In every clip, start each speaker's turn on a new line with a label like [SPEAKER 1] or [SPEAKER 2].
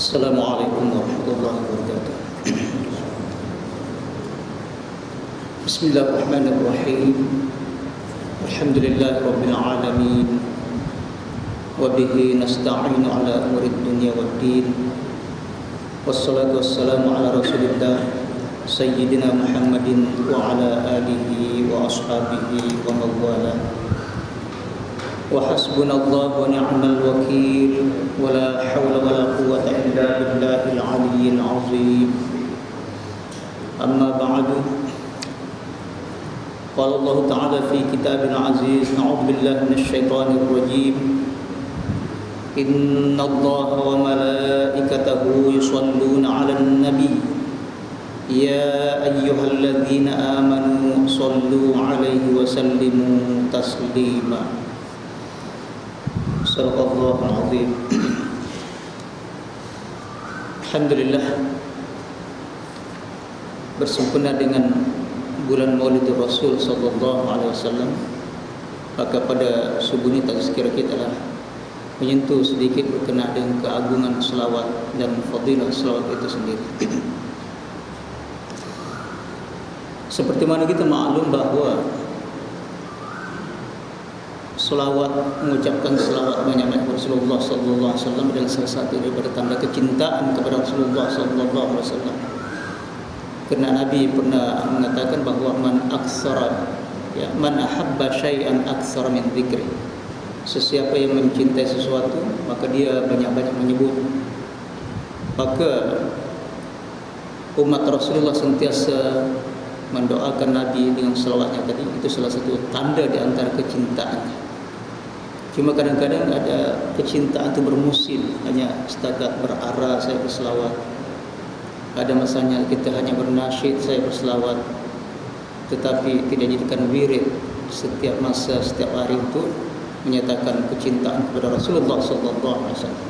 [SPEAKER 1] Assalamualaikum warahmatullahi wabarakatuh. Bismillahirrahmanirrahim. Alhamdulillahi rabbil alamin. Wa bihi nasta'inu ala umuri dunya waddin. Wassalatu wassalamu ala Rasulillah Sayyidina Muhammadin wa ala alihi wa ashabihi wa mawala. Wa hasbunallahu wa ni'mal wakil. Wa la hawla wa la quwwata illa billahil aliyyil azim. Amma ba'du. Qala Allah Ta'ala fi kitabil aziz, a'udzu billahi minasy syaithanir rajim. Inna Allaha wa malaikatahu yusholluna 'alan nabi. Ya ayyuhalladzina amanu shallu 'alaihi wa sallimu taslima. Sadaqallahul azim. Alhamdulillah, bersempena dengan bulan Maulid Rasul sallallahu alaihi wasallam, maka pada subuh ini tazkir kita lah menyentuh sedikit berkenaan dengan keagungan selawat dan fadilah selawat itu sendiri. Seperti mana kita maklum bahawa selawat, mengucapkan selawat banyak-banyak Rasulullah sallallahu alaihi wasallam adalah salah satu daripada tanda kecintaan kepada Rasulullah sallallahu alaihi wasallam. Kerana Nabi pernah mengatakan bahawa man ahabba syai'an aktsara min dzikri. Sesiapa yang mencintai sesuatu, maka dia banyak-banyak menyebut. Maka umat Rasulullah sentiasa mendoakan Nabi dengan selawatnya tadi. Itu salah satu tanda di antara kecintaan. Cuma kadang-kadang ada kecintaan itu bermusim, hanya setakat berara saya berselawat. Ada masanya kita hanya bernasyid saya berselawat, tetapi tidak jadikan wirid setiap masa, setiap hari untuk menyatakan kecintaan kepada Rasulullah sallallahu alaihi wasallam.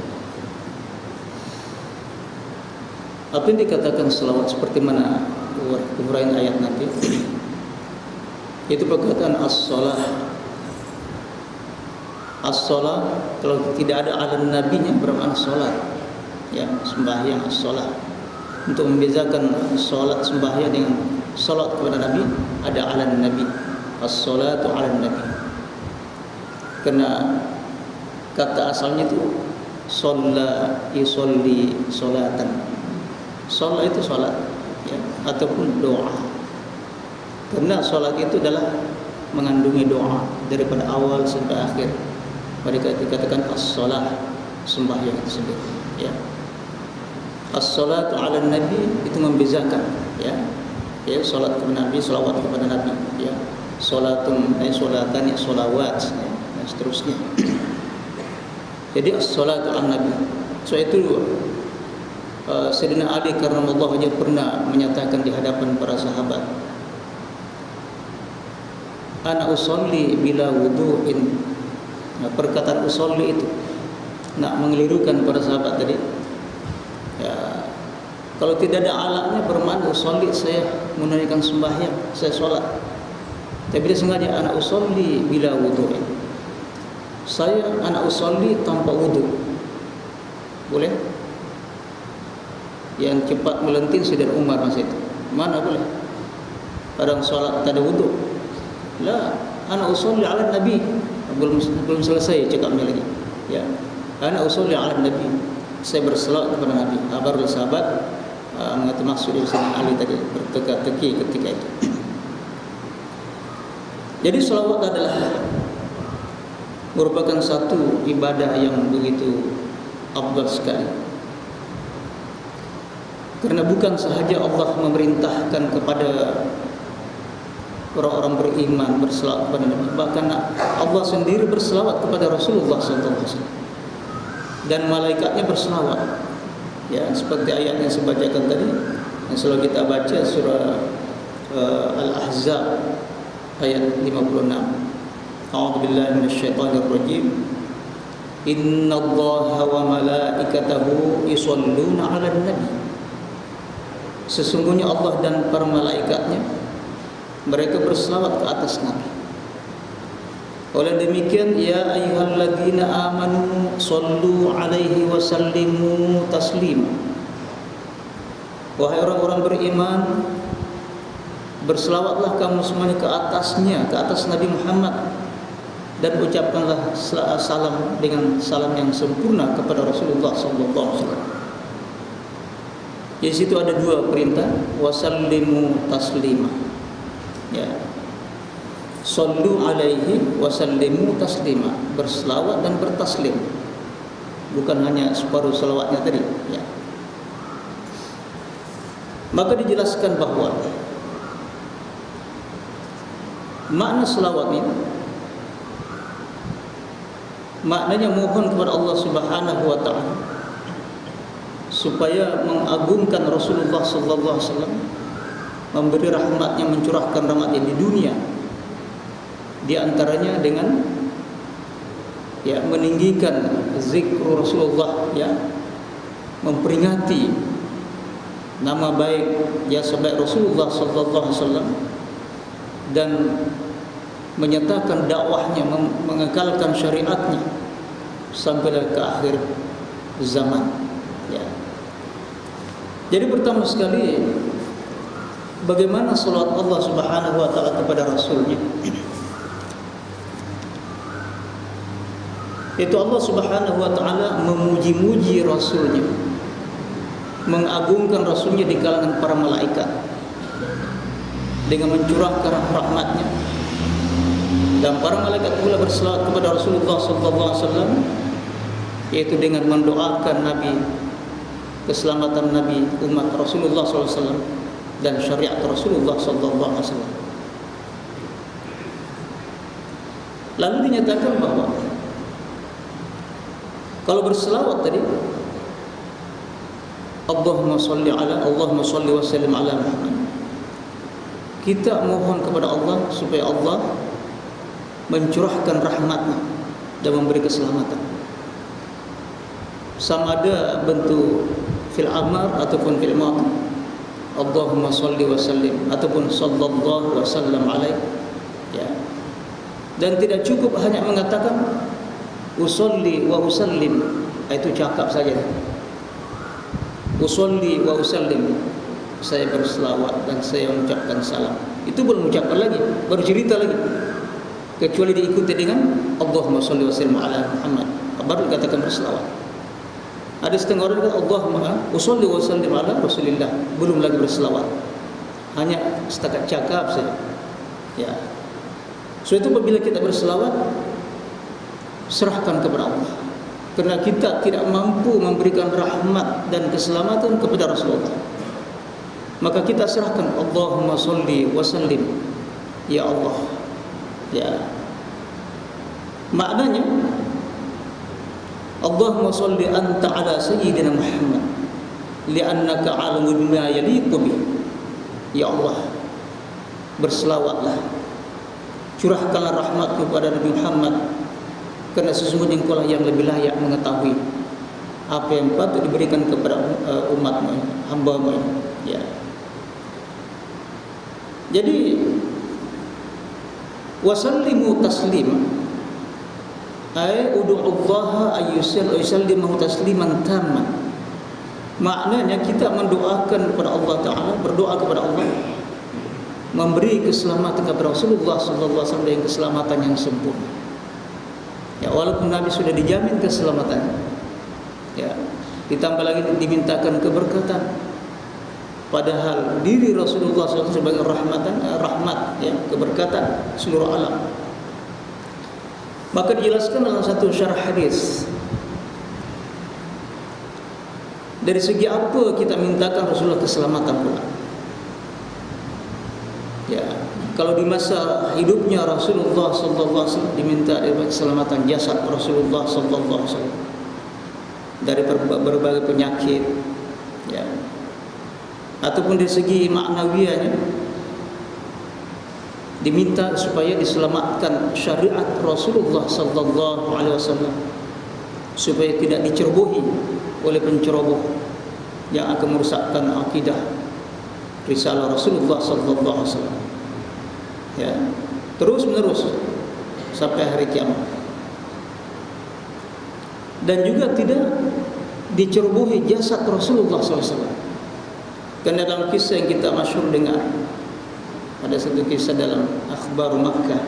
[SPEAKER 1] Apa yang dikatakan selawat seperti mana uraian ayat nanti? Itu perkataan as-salah. As-salah kalau tidak ada ala nabinya bermakna salat. Ya, sembahyang as-salah. Untuk membezakan salat sembahyang dengan salat kepada Nabi, ada ala nabi. As-salatu ala nabi. Karena kata asalnya itu shalla yusolli salatan. Salat itu salat, ya, ataupun doa. Karena salat itu adalah mengandungi doa daripada awal sampai akhir. Mereka dikatakan as-salah, sembahyang itu sendiri, ya. As-salatu ala nabi itu membezakan, ya. Ya, salat kepada Nabi, selawat kepada Nabi, ya. Salatun salatan ya salawat, ya, dan seterusnya. Jadi as-salatu ala nabi. So itu Sayyidina Ali karramallahu wajhahu pernah menyatakan di hadapan para sahabat, ana usolli bila wudu'in. Nah, perkataan usolli itu nak mengelirukan para sahabat tadi, ya, kalau tidak ada alatnya bermakna usolli saya menunaikan sembahyang, saya solat. Tapi dia sengaja ana usolli bila wudu'in. Saya ana usolli tanpa wudu. Boleh? Yang cepat melenting Sayyidina Umar masa itu. Mana boleh? Kadang solat tak ada wudu. La, ana usolli ala nabi. Belum selesai cakapnya lagi. Ya. Ana usolli ala nabi. Saya berselawat kepada Nabi. Baru sahabat mengerti maksud dari Sayyidina Ali tadi, berteka-teki ketika itu. Jadi selawat adalah merupakan satu ibadah yang begitu afdal sekali. Karena bukan sahaja Allah memerintahkan kepada orang-orang beriman berselawat kepada Nabi, bahkan Allah sendiri berselawat kepada Rasulullah sallallahu alaihi wasallam. Dan malaikatnya berselawat. Ya, seperti ayat yang saya bacakan tadi, yang selalu kita baca surah Al-Ahzab ayat 56. A'udzu billahi minasyaitonir rajim. Innallaha wa malaikatahu yusholluna 'alan nabi. Sesungguhnya Allah dan para malaikatnya mereka berselawat ke atas Nabi. Oleh demikian, ya ayyuhalladzina amanu sallu alaihi wa sallimu taslima. Wahai orang-orang beriman, berselawatlah kamu semuanya ke atasnya, ke atas Nabi Muhammad, dan ucapkanlah salam dengan salam yang sempurna kepada Rasulullah sallallahu alaihi wasallam. Di situ ada dua perintah, wasallimu taslima. Ya. Sallu alaihi wasallimu taslima, berselawat dan bertaslim. Bukan hanya separuh selawatnya tadi, ya. Maka dijelaskan bahawa makna selawat ini maknanya mohon kepada Allah Subhanahu wa taala supaya mengagungkan Rasulullah sallallahu alaihi wasallam, memberi rahmatnya, mencurahkan rahmatnya di dunia, di antaranya dengan ya meninggikan zikr Rasulullah, ya, memperingati nama baik ya sebaik Rasulullah sallallahu alaihi wasallam, dan menyatakan dakwahnya, mengekalkan syariatnya sampai ke akhir zaman, ya. Jadi pertama sekali, bagaimana salawat Allah Subhanahu wa taala kepada Rasulnya? Itu Allah Subhanahu wa taala memuji-muji Rasulnya, mengagungkan Rasulnya di kalangan para malaikat dengan mencurahkan rahmatnya. Dan para malaikat pula berselawat kepada Rasulullah sallallahu alaihi wasallam, yaitu dengan mendoakan Nabi, keselamatan Nabi, umat Rasulullah sallallahu alaihi wasallam, dan syariat Rasulullah sallallahu alaihi wasallam. Lalu dinyatakan bahawa kalau berselawat tadi, Allahumma salli wa sallim ala Muhammad, kita mohon kepada Allah supaya Allah mencurahkan rahmatnya dan memberi keselamatan. Sama ada bentuk fil amar ataupun fil ma'ad, Allahumma salli wa sallim ataupun sallallahu wa sallam alaih, ya. Dan tidak cukup hanya mengatakan usolli wa usallim, itu cakap saja. Usolli wa usallim, saya berselawat dan saya mengucapkan salam, itu belum mengucapkan lagi, baru cerita lagi, kecuali diikuti dengan Allahumma sholli wa sallim ala Muhammad, baru dikatakan berselawat. Ada setengah orang kata Allahumma sholli wa sallim ala Rasulillah, belum lagi berselawat, hanya setakat cakap saja, ya. So itu apabila kita berselawat, serahkan kepada Allah, kerana kita tidak mampu memberikan rahmat dan keselamatan kepada Rasulullah, maka kita serahkan Allahumma sholli wa sallim, ya Allah, ya. Maknanya Allahumma sholli anta ala sayyidina Muhammad li'annaka alamu bima yaliqu bi, ya Allah, berselawatlah, curahkanlah rahmat kepada Nabi Muhammad, kerana sesungguhnya engkaulah yang lebih layak mengetahui apa yang patut diberikan kepada umatmu, hamba-Mu, ya. Jadi wasallimu taslima, ay ud'ullaha ayyusallimahu tasliman tamman. Maknanya kita mendoakan kepada Allah Ta'ala, berdoa kepada Allah, memberi keselamatan kepada Rasulullah sallallahu alaihi wasallam dengan keselamatan yang sempurna. Ya, walaupun Nabi sudah dijamin keselamatan, ya, ditambah lagi dimintakan keberkatan, padahal diri Rasulullah SAW sebagai rahmat, ya, keberkatan seluruh alam. Maka dijelaskan dalam satu syarah hadis, dari segi apa kita mintakan Rasulullah keselamatan pula. Ya, kalau di masa hidupnya Rasulullah sallallahu alaihi wasallam diminta keselamatan jasad Rasulullah sallallahu alaihi wasallam dari berbagai penyakit, ya, ataupun dari segi maknawianya diminta supaya diselamatkan syariat Rasulullah sallallahu alaihi wasallam, supaya tidak dicerobohi oleh penceroboh yang akan merusakkan akidah risalah Rasulullah sallallahu alaihi wasallam. Ya, terus menerus sampai hari kiamat. Dan juga tidak dicerobohi jasad Rasulullah SAW. Karena dalam kisah yang kita masyhur dengar, ada satu kisah dalam Akhbar Makkah,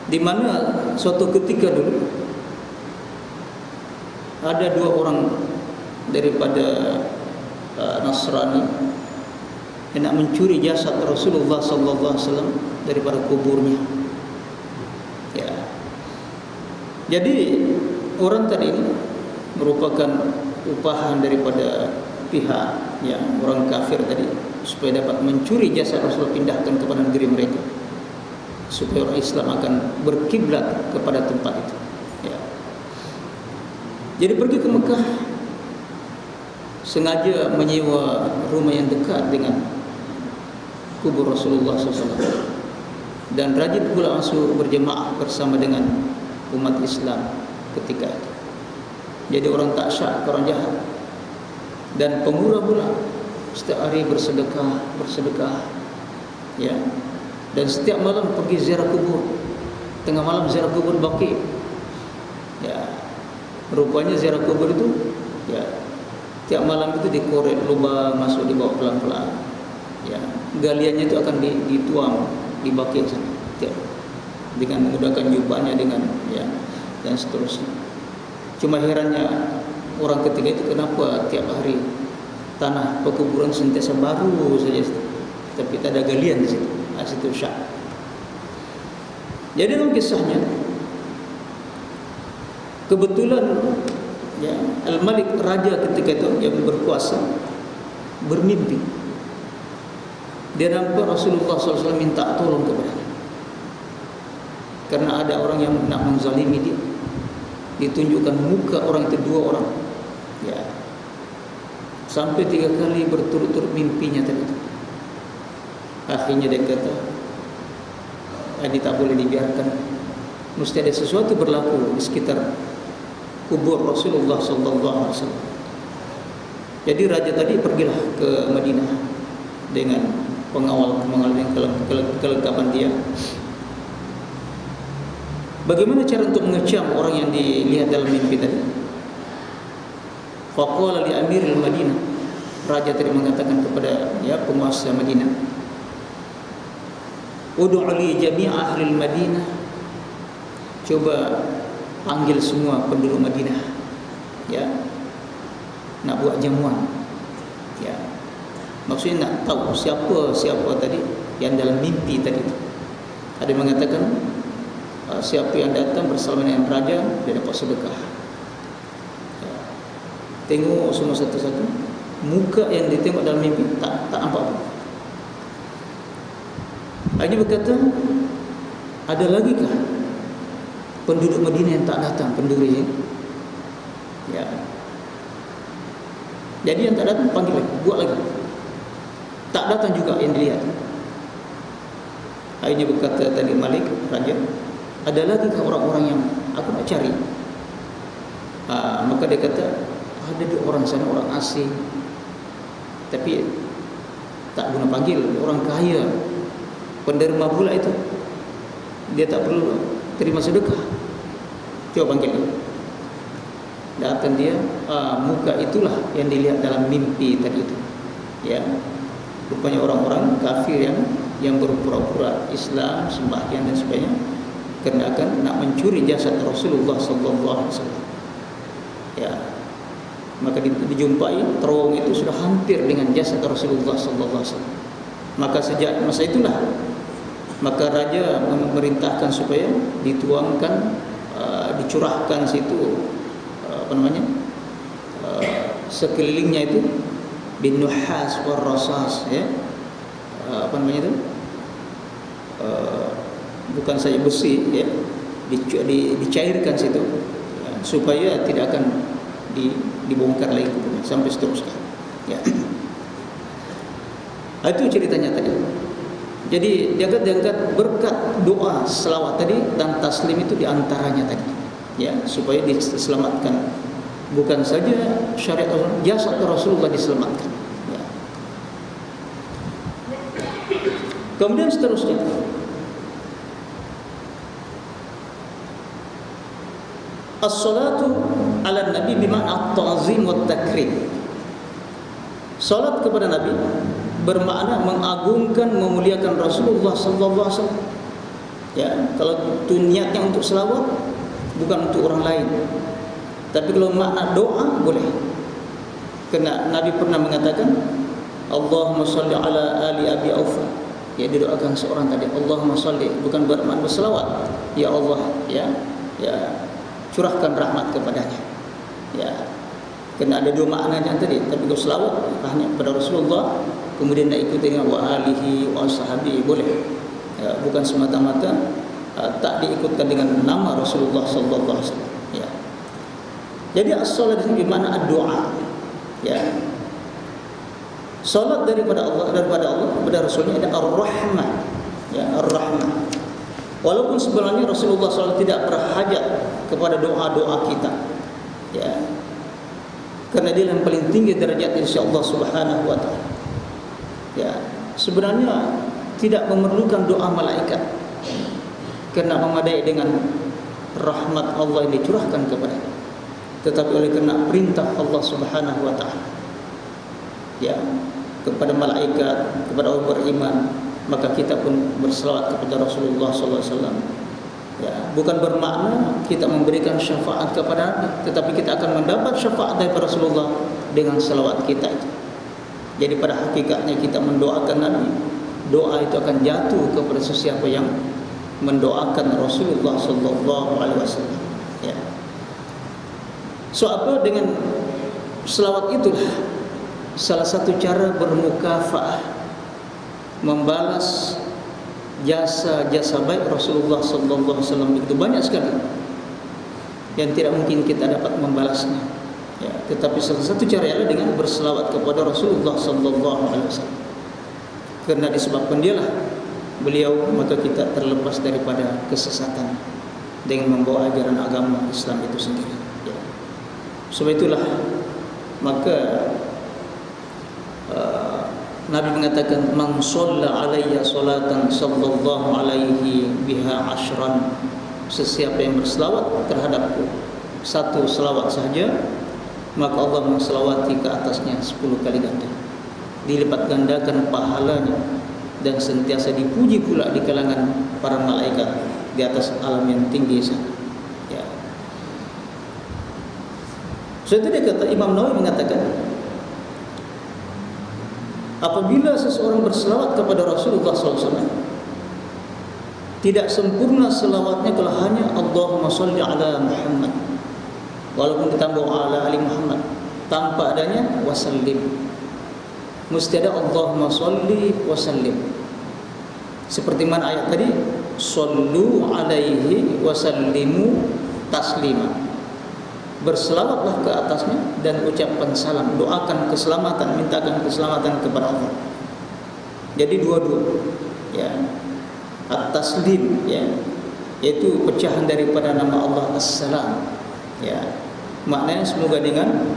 [SPEAKER 1] di mana suatu ketika dulu ada dua orang daripada Nasrani yang nak mencuri jasad Rasulullah SAW daripada kuburnya. Ya. Jadi orang tadi ini merupakan upahan daripada pihak yang orang kafir tadi supaya dapat mencuri jasad Rasul, pindahkan kepada negeri mereka supaya orang Islam akan berkiblat kepada tempat itu. Ya. Jadi pergi ke Mekah, sengaja menyewa rumah yang dekat dengan kubur Rasulullah SAW, dan rajin pula masuk berjemaah bersama dengan umat Islam ketika itu. Jadi orang tak syak, orang jahat, dan pemurah pula. Setiap hari bersedekah, ya. Dan setiap malam pergi ziarah kubur. Tengah malam ziarah kubur Baqi. Ya. Rupanya ziarah kubur itu, ya, tiap malam itu dikorek lubang, masuk dibawa pelan-pelan. Ya, galiannya itu akan dituang di Baqi sana. Ya. Dengan menggunakan jubahnya, dengan, ya, dan seterusnya. Cuma herannya orang ketiga itu, kenapa tiap hari tanah pekuburan sentiasa baru saja, tapi tak ada galian di situ. Situ syak. Jadi dalam kisahnya, kebetulan, ya, Al-Malik, raja ketika itu yang berkuasa, bermimpi. Dia nampak Rasulullah SAW minta tolong kepadanya, karena ada orang yang nak menzalimi dia. Ditunjukkan muka orang itu, dua orang, ya, sampai 3 kali berturut-turut mimpinya tadi. Akhirnya dia kata, ini tak boleh dibiarkan, mesti ada sesuatu berlaku di sekitar kubur Rasulullah SAW. Jadi raja tadi pergilah ke Madinah dengan pengawal yang kelengkapan dia. Bagaimana cara untuk mengecam orang yang dilihat dalam mimpi tadi? Faqala li amiril Madinah, raja tadi mengatakan kepada, ya, penguasa Madinah, ud'u li jami' ahli Madinah, coba panggil semua penduduk Madinah, ya, nak buat jamuan, ya, maksudnya nak tahu siapa tadi yang dalam mimpi tadi. Ada yang mengatakan, siapa yang datang bersama dengan raja, dia dapat sedekah. Ya. Tengok semua satu-satu, muka yang ditengok dalam mimpi tak nampak. Akhirnya berkata, ada lagi kah penduduk Madinah yang tak datang, penduduk ini? Ya. Jadi yang tak datang panggil lagi, buat lagi. Tak datang juga yang dilihat. Akhirnya berkata tadi Malik, raja, ada lagi kah orang-orang yang aku nak cari? Maka dia kata, ada 2 orang sana, orang asing, tapi tak guna panggil, orang kaya, penderma pula itu, dia tak perlu terima sedekah. Coba panggil. Datang dia, muka itulah yang dilihat dalam mimpi tadi itu. Ya, rupanya orang-orang kafir yang berpura-pura Islam, sembahyang dan sebagainya, kerana akan nak mencuri jasad Rasulullah SAW. Ya, maka dijumpai terowong itu sudah hampir dengan jasad Rasulullah SAW. Maka sejak masa itulah, maka raja memerintahkan supaya dituangkan, dicurahkan situ, sekelilingnya itu bin nuhas war rasas, ya, bukan saja besi, ya, dicairkan situ, ya, supaya tidak akan dibongkar lagi sampai seterusnya. Ya. Itu ceritanya tadi. Jadi diangkat berkat doa selawat tadi dan taslim itu diantaranya tadi, ya, supaya diselamatkan. Bukan saja syariat jasad Rasulullah diselamatkan. Ya. Kemudian seterusnya, As-salatu ala Nabi bimakna at-ta'zim wa at-takrim. Salat kepada Nabi bermakna mengagungkan, memuliakan Rasulullah sallallahu alaihi wasallam. Ya, kalau itu niatnya untuk selawat, bukan untuk orang lain. Tapi kalau makna doa boleh. Kerana Nabi pernah mengatakan, Allahumma salli ala ali Abi Aufa. Ya, didoakan seorang tadi, Allahumma salli, bukan bermakna berselawat. Ya Allah, ya curahkan rahmat kepadanya. Ya, kena ada dua maknanya tadi. Tapi kalau selawat hanya pada Rasulullah, kemudian nak ikut dengan wa alihi wa sahabi boleh. Ya, bukan semata-mata tak diikutkan dengan nama Rasulullah sallallahu alaihi wasallam. Ya. Jadi as-salat ini bermakna doa. Ya. Salat daripada Allah kepada Rasulnya ada ar-rahmah. Ya, ar-rahmah. Walaupun sebenarnya Rasulullah SAW tidak berhajat kepada doa-doa kita, ya, kerana dia yang paling tinggi derajat insya-Allah Subhanahu wa taala. Ya, sebenarnya tidak memerlukan doa malaikat, kerana memadai dengan rahmat Allah yang dicurahkan kepadanya. Tetapi oleh kerana perintah Allah Subhanahu wa taala, ya, kepada malaikat, kepada orang beriman, maka kita pun berselawat kepada Rasulullah sallallahu alaihi wasallam. Ya, bukan bermakna kita memberikan syafaat kepada Nabi, tetapi kita akan mendapat syafaat daripada Rasulullah dengan selawat kita itu. Jadi pada hakikatnya kita mendoakan Nabi, doa itu akan jatuh kepada sesiapa yang mendoakan Rasulullah sallallahu alaihi wasallam. Ya. So apa dengan selawat itulah salah satu cara bermukafaah, membalas jasa-jasa baik Rasulullah sallallahu alaihi wasallam. Itu banyak sekali yang tidak mungkin kita dapat membalasnya. Ya, tetapi salah satu cara ialah dengan berselawat kepada Rasulullah sallallahu alaihi wasallam. Kerana disebabkan dialah beliau, maka kita terlepas daripada kesesatan dengan membawa ajaran agama Islam itu sendiri. Ya. Sebab itulah maka Nabi mengatakan, man shalla alayya salatan sallallahu alaihi biha ashran. Sesiapa yang berselawat terhadapku satu selawat sahaja, maka Allah menselawati ke atasnya 10 kali ganda. Dilipat gandakan pahalanya dan sentiasa dipuji pula di kalangan para malaikat di atas alam yang tinggi sana. Ya. So itu dia kata, Imam Nawawi mengatakan, apabila seseorang berselawat kepada Rasulullah SAW, tidak sempurna selawatnya kalau hanya Allahumma salli ala Muhammad, walaupun ditambah ala ali Muhammad, tanpa adanya wasallim. Mesti ada Allahumma salli wasallim. Seperti mana ayat tadi, sallu alaihi wasallimu taslima. Berselawatlah ke atasnya dan ucapkan salam, doakan keselamatan, mintakan keselamatan kepada Allah. Jadi dua-dua, ya, at-taslim, ya, yaitu pecahan daripada nama Allah As-Salam. Ya, maknanya semoga dengan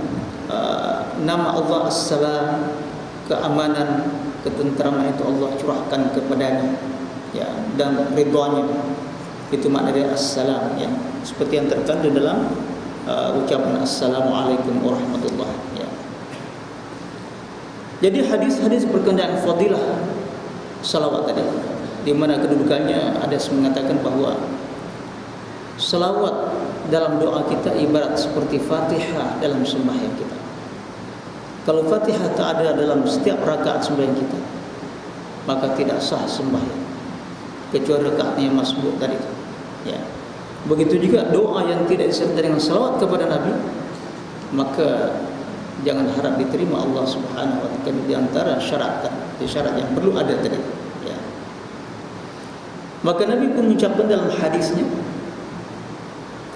[SPEAKER 1] nama Allah As-Salam, keamanan, ketenteraman itu Allah curahkan kepadanya, ya, dan ridhonya. Itu makna dari As-Salam, ya, seperti yang terkandung dalam ucapan Assalamualaikum warahmatullahi. Ya. Jadi hadis-hadis berkenaan fadilah salawat tadi, di mana kedudukannya ada yang mengatakan bahawa salawat dalam doa kita ibarat seperti Fatihah dalam sembahyang kita. Kalau Fatihah tak ada dalam setiap rakaat sembahyang kita, maka tidak sah sembahyang, kecuali rakaatnya yang masbuk tadi. Ya. Begitu juga doa yang tidak disertai dengan salawat kepada Nabi, maka jangan harap diterima Allah Subhanahu wa taala. Di antara syarat yang perlu ada tadi. Ya. Maka Nabi pun mengucapkan dalam hadisnya,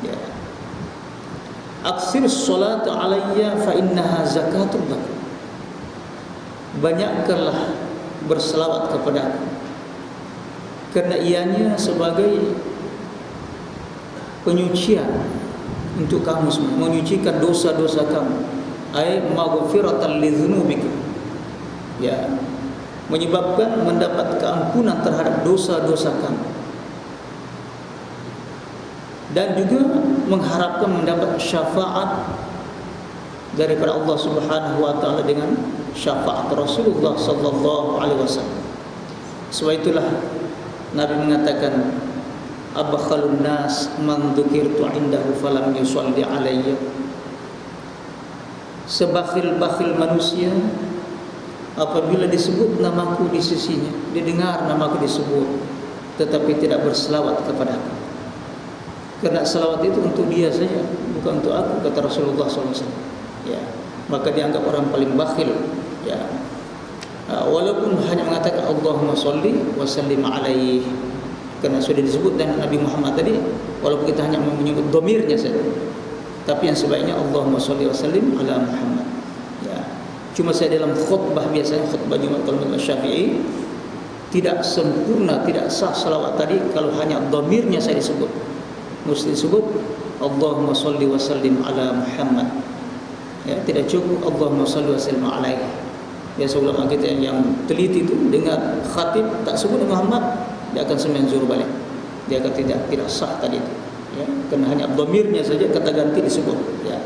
[SPEAKER 1] ya, aksir salatu alayya fa innaha zakatul lakum. Banyakkanlah berselawat kepada aku, kerana ianya sebagai penyucian untuk kamu semua, menyucikan dosa-dosa kamu. Ay maghfiratan lidzunubikum. Ya, menyebabkan mendapat keampunan terhadap dosa-dosa kamu. Dan juga mengharapkan mendapat syafaat daripada Allah Subhanahu wa taala dengan syafaat Rasulullah sallallahu alaihi wasallam. Sebab itulah Nabi mengatakan, abkhalun nas man dzukirtu indahu falam yusalli alayya. Sebakhil-bakhil manusia apabila disebut namaku di sisinya, didengar namaku disebut, tetapi tidak berselawat kepadaku. Karena selawat itu untuk dia saja, bukan untuk aku, kata Rasulullah SAW. Ya, maka dianggap orang paling bakhil. Ya, walaupun hanya mengatakan Allahumma sholli wa sallim alaihi, karena sudah disebut dan Nabi Muhammad tadi, walaupun kita hanya menyebut domirnya saja, tapi yang sebaiknya Allahumma sholli wa sallim ala Muhammad. Ya, cuma saya dalam khutbah, biasanya khutbah Jumat kalau mazhab Syafi'i tidak sempurna, tidak sah salawat tadi kalau hanya domirnya saya disebut. Mesti disebut Allahumma sholli wa sallim ala Muhammad. Ya, tidak cukup Allahumma sholli wa sallim alaihi. Biasa ulama kita yang teliti itu dengar khatib tak sebut Muhammad, dia akan semen zuhur balik. Dia akan tidak sah tadi itu. Ya, kerana hanya dhamirnya saja kata ganti disebut. Ya.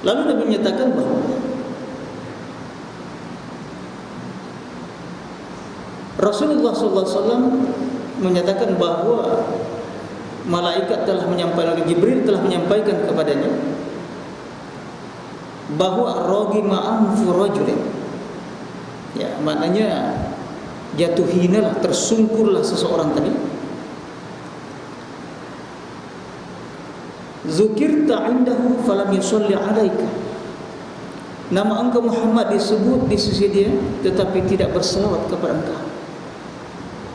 [SPEAKER 1] Lalu Nabi menyatakan bahawa Rasulullah SAW menyatakan bahawa malaikat telah menyampaikan, Jibril telah menyampaikan kepadanya bahawa ragima anfu rajulin. Ya, maknanya jatuh hinalah, tersungkurlah seseorang tadi. Zukirta indahu falam yusalli alaika. Nama engkau Muhammad disebut di sisi dia, tetapi tidak berselawat kepada engkau.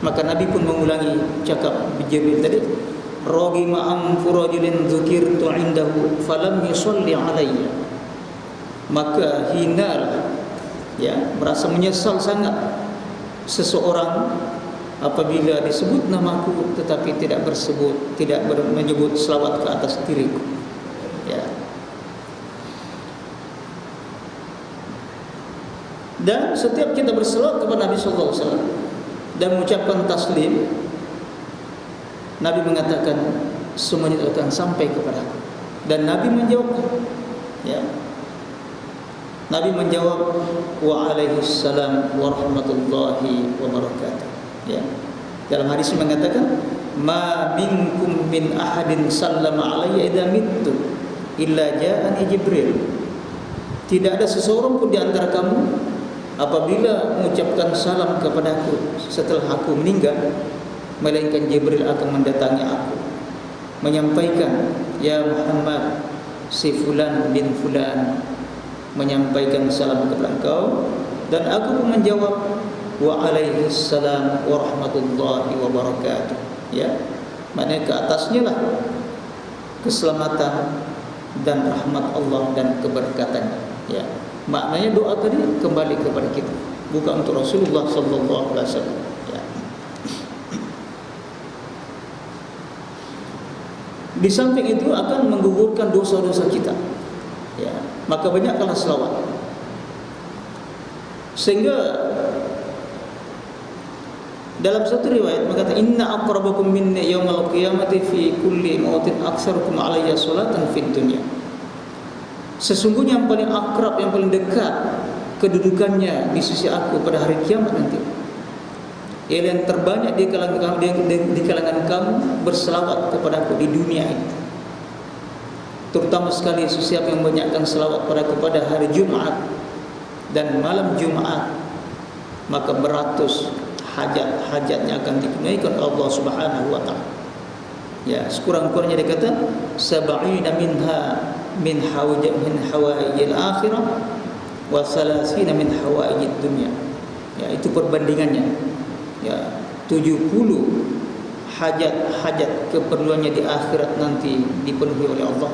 [SPEAKER 1] Maka Nabi pun mengulangi cakap Jibril tadi, ragima anfu rajulin zukirtu indahu falam yusalli alayya. Maka hinalah, ya, merasa menyesal sangat seseorang apabila disebut namaku tetapi tidak menyebut selawat ke atas diriku. Ya. Dan setiap kita berselawat kepada Nabi sallallahu alaihi wasallam dan mengucapkan taslim, Nabi mengatakan semuanya akan sampai kepada aku. Dan Nabi menjawab, ya, Nabi menjawab wa alaihissalam wa rahmatullahi wa barakatuh. Ya. Dalam hadis mengatakan ma minkum min ahadin sallama alayya idza mittu illa ja'ani Jibril. Tidak ada seseorang pun di antara kamu apabila mengucapkan salam kepadaku setelah aku meninggal, melainkan Jibril akan mendatangi aku menyampaikan, ya Muhammad, si fulan bin fulan menyampaikan salam kepada engkau, dan aku pun menjawab wa alaihissalam wa rahmatullahi wa barakatuh. Ya, maknanya ke atasnya lah keselamatan dan rahmat Allah dan keberkatannya. Ya, maknanya doa tadi kembali kepada kita, bukan untuk Rasulullah sallallahu alaihi wasallam. Ya. Di samping itu akan menggugurkan dosa-dosa kita. Ya, maka banyakkanlah selawat. Sehingga dalam satu riwayat mengatakan inna aqrabakum minni yaumal qiyamati fi kulli mautin aktsarukum alayya salatan fid dunya. Sesungguhnya yang paling akrab, yang paling dekat kedudukannya di sisi aku pada hari kiamat nanti, ialah yang terbanyak di kalangan kamu berselawat kepada aku di dunia ini. Terutama sekali sesiapa yang banyakkan selawat pada hari Jumat dan malam Jumat, maka beratus hajat-hajatnya akan ditunaikan Allah Subhanahu wa taala. Ya, sekurang-kurangnya dia kata sab'ina minha min hawaijil akhirah wa salasina min hawaijid dunya. Ya, itu perbandingannya. Ya, 70 hajat-hajat keperluannya di akhirat nanti dipenuhi oleh Allah,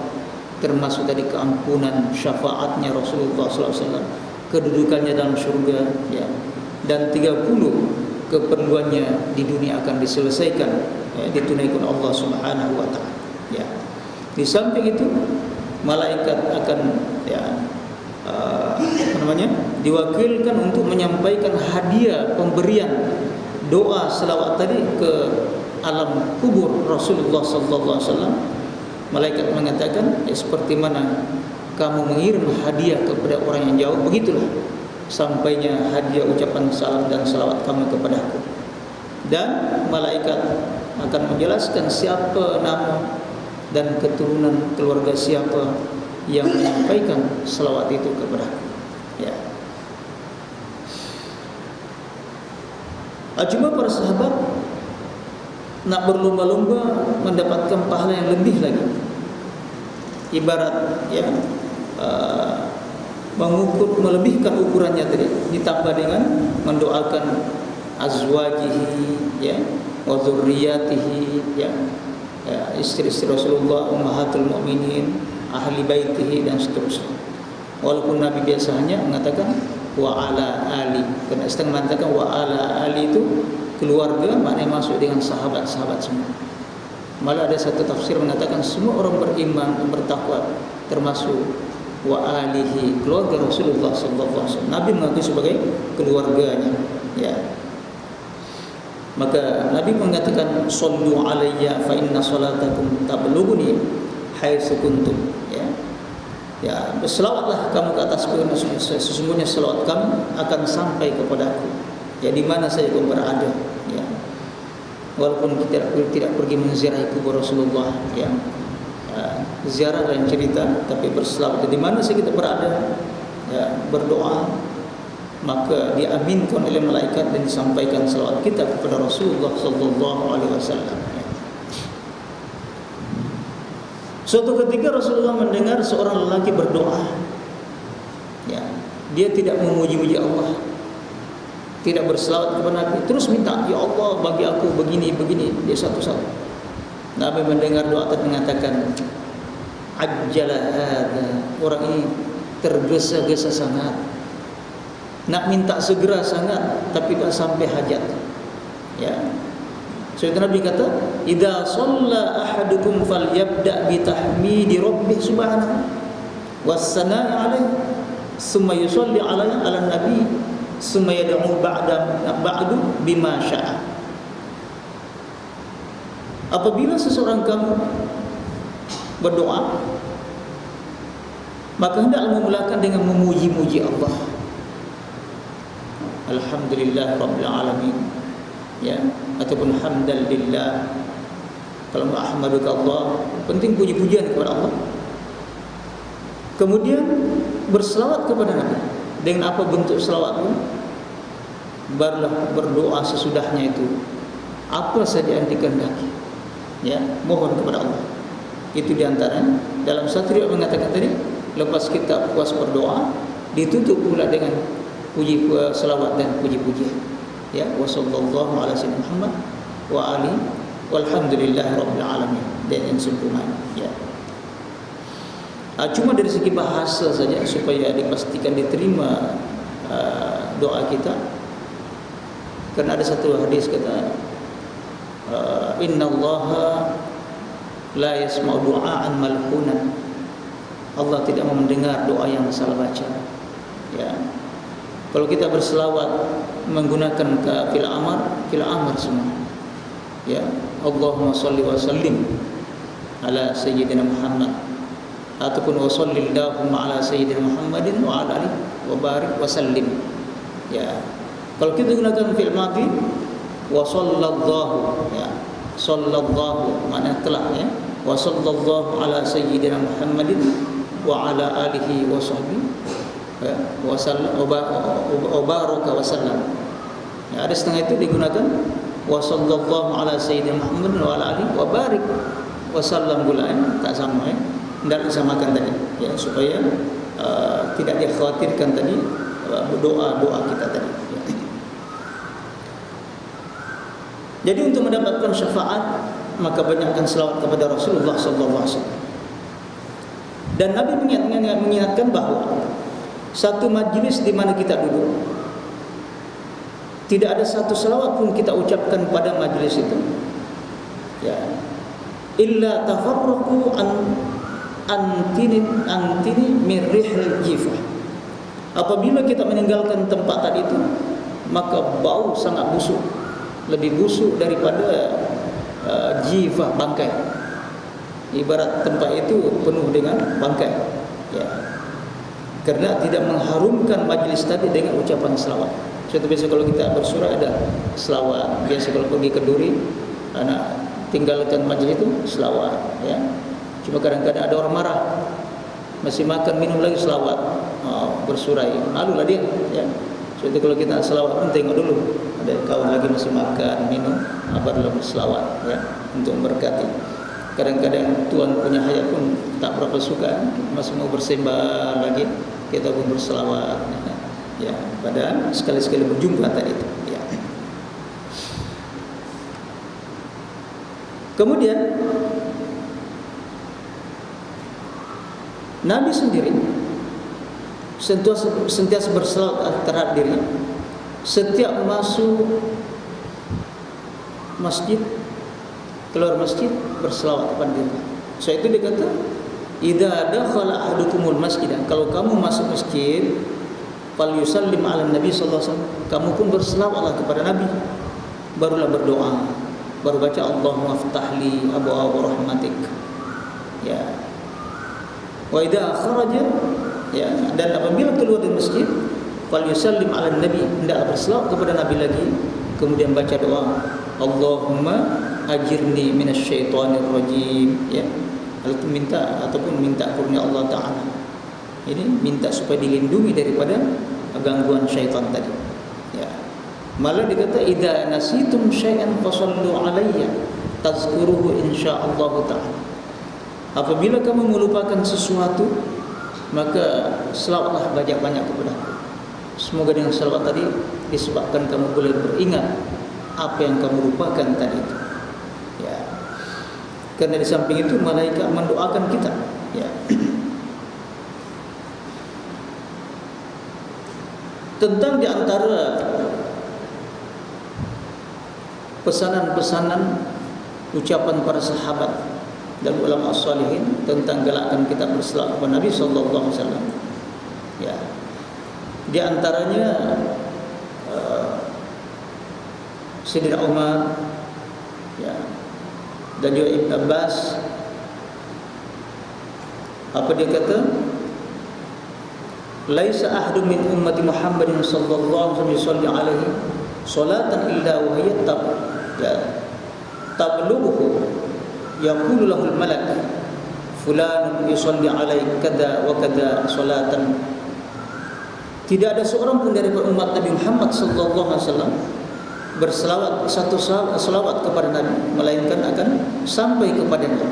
[SPEAKER 1] termasuk tadi keampunan, syafaatnya Rasulullah SAW, kedudukannya dalam surga, ya, dan 30 keperluannya di dunia akan diselesaikan, ya, ditunaikan Allah Subhanahu wa taala. Ya. Di samping itu malaikat akan, ya, diwakilkan untuk menyampaikan hadiah pemberian doa selawat tadi ke alam kubur Rasulullah sallallahu alaihi wasallam, malaikat mengatakan, seperti mana kamu mengirim hadiah kepada orang yang jauh, begitulah sampainya hadiah ucapan salam dan salawat kamu kepadaku. Dan malaikat akan menjelaskan siapa nama dan keturunan keluarga siapa yang menyampaikan salawat itu kepadaku. Ya. Cuma para sahabat nak berlomba-lomba mendapatkan pahala yang lebih lagi. Ibarat ya, mengukur, melebihkan ukurannya tadi, ditambah dengan mendoakan azwajihi ya, wa dzurriyyatihi ya, istri-istri Rasulullah, ummahatul mukminin, ahli baitihi dan seterusnya. Walaupun Nabi biasanya mengatakan wa ala ali, karena sedang mengatakan wa ala ali itu keluarga, maknanya masuk dengan sahabat-sahabat semua. Malah ada satu tafsir mengatakan semua orang beriman, bertakwa, termasuk wa alihi, keluarga Rasulullah sallallahu alaihi wasallam. Nabi mengakui sebagai keluarganya ya. Maka Nabi mengatakan sallu alayya fa inna salatakum tablughuni haitsu kuntum ya. Ya, berselawatlah kamu ke atasku, sesungguhnya selawat kamu akan sampai kepadaku ya, di mana saja kamu berada ya. Walaupun kita tidak pergi menziarahi kubur Rasulullah ya, ziarah lain cerita, tapi berselawat di mana saja kita berada ya, berdoa, maka diaminkan oleh malaikat dan disampaikan selawat kita kepada Rasulullah sallallahu alaihi wasallam. Suatu ketika Rasulullah mendengar seorang lelaki berdoa. Ya, dia tidak memuji-muji Allah, tidak berselawat kepada Nabi, terus minta, ya Allah bagi aku begini begini. Dia satu-satu. Nabi mendengar doa tadi mengatakan, ajjala hadza, orang ini tergesa-gesa sangat, nak minta segera sangat, tapi tak sampai hajat. Ya. Sayyidina Nabi kata, idza shalla ahadukum falyabda bi tahmidi rabbih subhanahu was-sanaa'i alaihi, summa yusalli ala nabi, summa yad'u ba'du bima syaa. Apabila seseorang kamu berdoa, maka hendaklah memulakan dengan memuji-muji Allah. Alhamdulillah rabbil alamin ya, ataupun hamdalillah. Kalau ahmaduka Allah, penting puji-pujian kepada Allah. Kemudian berselawat kepada Nabi. Dengan apa bentuk selawatmu? Barulah berdoa sesudahnya itu apa saja yang dikehendaki ya, mohon kepada Allah. Itu diantara dalam satu riwayat mengatakan tadi, lepas kita puas berdoa, ditutup pula dengan puji, selawat dan puji-pujian ya, wa sallallahu ala sayyidina Muhammad wa ali walhamdulillahi rabbil alamin, dan yang sempurna ya. Cuma dari segi bahasa saja supaya dipastikan diterima doa kita, karena ada satu hadis kata, innallaha la yasma'u du'aan malhunan, Allah tidak mau mendengar doa yang salah baca ya. Kalau kita berselawat menggunakan fil amar semua ya, Allahumma shalli wa sallim ala sayyidina Muhammad, ataupun wa shallallahu ala sayyidina Muhammadin wa ala alihi wa barik wa sallim ya. Kalau kita gunakan fil madhi, wa sallallahu ya, sallallahu makna telah ya, wa sallallahu ala sayyidina Muhammadin wa ala alihi wa sahbihi ya, wa baraka wa sallam ya. Ada setengah itu digunakan wa sallallahu ala sayyidina Muhammad wa ala alihi wa barik wa sallam bulan, tak sama ya, tidak disamakan tadi ya, supaya tidak dikhawatirkan tadi doa-doa kita tadi ya. Jadi untuk mendapatkan syafaat, maka banyakkan selawat kepada Rasulullah sallallahu alaihi wasallam. Dan Nabi mengingatkan bahawa satu majlis di mana kita duduk, tidak ada satu selawat pun kita ucapkan pada majlis itu ya, illa tafarraqu antini min rihil jifah. Apabila kita meninggalkan tempat tadi itu, maka bau sangat busuk, lebih busuk daripada jifah, bangkai. Ibarat tempat itu penuh dengan bangkai, ya. Karena tidak mengharumkan majlis tadi dengan ucapan selawat. Suatu biasa kalau kita bersurah ada selawat. Biasa kalau pergi ke Duri, anak tinggalkan majlis itu selawat, ya. Cuma kadang-kadang ada orang marah, masih makan minum lagi selawat, bersurai, malulah dia, ya. Suatu kalau kita selawat pun tengok dulu, ada kawan lagi masih makan minum, barulah berselawat, ya, untuk memberkati. Kadang-kadang Tuhan punya hayat pun tak berapa suka, masih mau bersembah lagi, kita pun berselawat, ya. Padahal sekali-sekali berjumpa tadi itu, ya. Kemudian Nabi sendiri sentiasa berselawat terhadap dirinya. Setiap masuk masjid, keluar masjid, berselawat kepada dirinya. So itu dia kata, idza dakhala ahadukumul masjid, kalau kamu masuk masjid, falyusallim ala nabi sallallahu alaihi wasallam, kamu pun berselawatlah kepada Nabi. Barulah berdoa, baru baca Allahumma ftahli abwaab rahmatik, ya. Wa idza kharaja, ya, dan apabila keluar dari masjid, falyusallim ala nabi, hendak berselawat kepada Nabi lagi, kemudian baca doa Allahumma ajirni minasyaitonir rajim, ya. Itu minta ataupun minta kurnia Allah Ta'ala. Ini minta supaya dilindungi daripada gangguan syaitan tadi, ya. Malah dikata idza nasitum syai'an fasallu alayya tazkuruhu insyaallah ta'ala. Apabila kamu melupakan sesuatu, maka selawatlah banyak-banyak kepada aku. Semoga dengan selawat tadi disebabkan kamu boleh beringat apa yang kamu lupakan tadi itu, ya. Karena di samping itu malaikat mendoakan kita, ya. Tentang di antara pesanan-pesanan ucapan para sahabat dan ulama as-salihin tentang galakkan kita berselawat kepada Nabi sallallahu alaihi wasallam, ya. Di antaranya Sayyidina Umar, ya, dan juga Ibn Abbas, apa dia kata, laisa ahadun min ummati Muhammadin sallallahu alaihi wasallam salatan illa wa hiya tablughu yaqulu lahu al-malak fulan yusalli alaihi kada wa kada salatan. Tidak ada seorang pun dari umat Nabi Muhammad sallallahu alaihi wasallam berselawat satu selawat kepada Nabi, melainkan akan sampai kepadanya,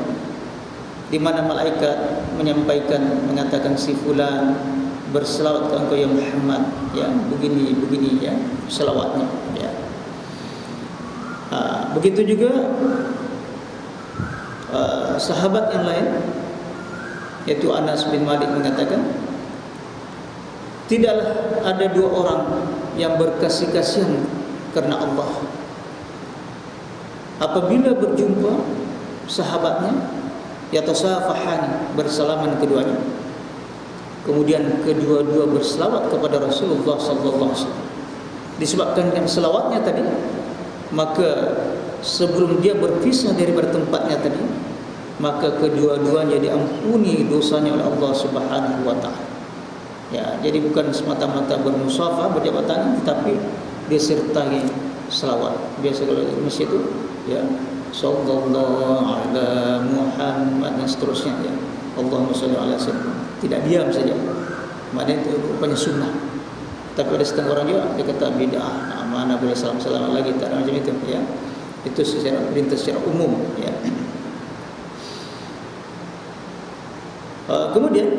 [SPEAKER 1] di mana malaikat menyampaikan, mengatakan si fulan berselawat ke engkau ya Muhammad, ya, begini ya selawatnya, ya. Begitu juga sahabat yang lain, yaitu Anas bin Malik mengatakan, tidaklah ada dua orang yang berkasih-kasihan karena Allah, apabila berjumpa sahabatnya, yatasafahani, bersalaman keduanya, kemudian kedua-dua berselawat kepada Rasulullah sallallahu alaihi wasallam. Disebabkan dengan selawatnya tadi, maka sebelum dia berpisah dari tempatnya tadi, maka kedua-duanya diampuni dosanya oleh Allah Subhanahu wa taala. Ya, jadi bukan semata-mata bermusafah, berjabat tangan, tetapi disertai selawat. Biasa kalau di masjid itu, ya, sallallahu ala Muhammad dan seterusnya, ya, Allahumma shalli ala sayyidina. Tidak diam saja, maknanya itu rupanya sunnah. Tapi ada setengah orang juga dia kata bid'ah, mana boleh salam-salam lagi, tak ada macam itu, ya. Itu secara perintah secara umum, ya. Kemudian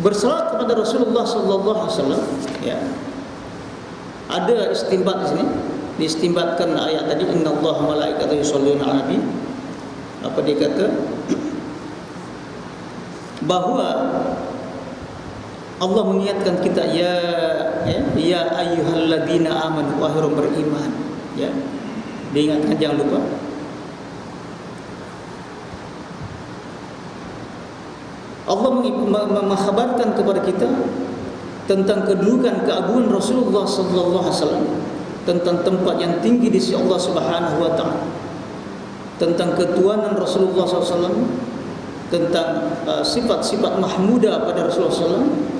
[SPEAKER 1] berselawat kepada Rasulullah sallallahu alaihi wasallam, ya. Ada istinbat di sini, diistinbatkan ayat tadi, innallaha malaikatahu yusholluna 'alan nabi. Apa dia kata? Bahwa Allah mengingatkan kita, ya ayyuhalladzina amanu, wahai orang beriman, ya. Diingatkan, jangan lupa. Allah mengkhabarkan kepada kita tentang kedudukan keagungan Rasulullah sallallahu alaihi wasallam, tentang tempat yang tinggi di sisi Allah Subhanahu wa taala, tentang ketuhanan Rasulullah sallallahu alaihi wasallam, tentang sifat-sifat mahmudah pada Rasulullah sallallahu alaihi wasallam,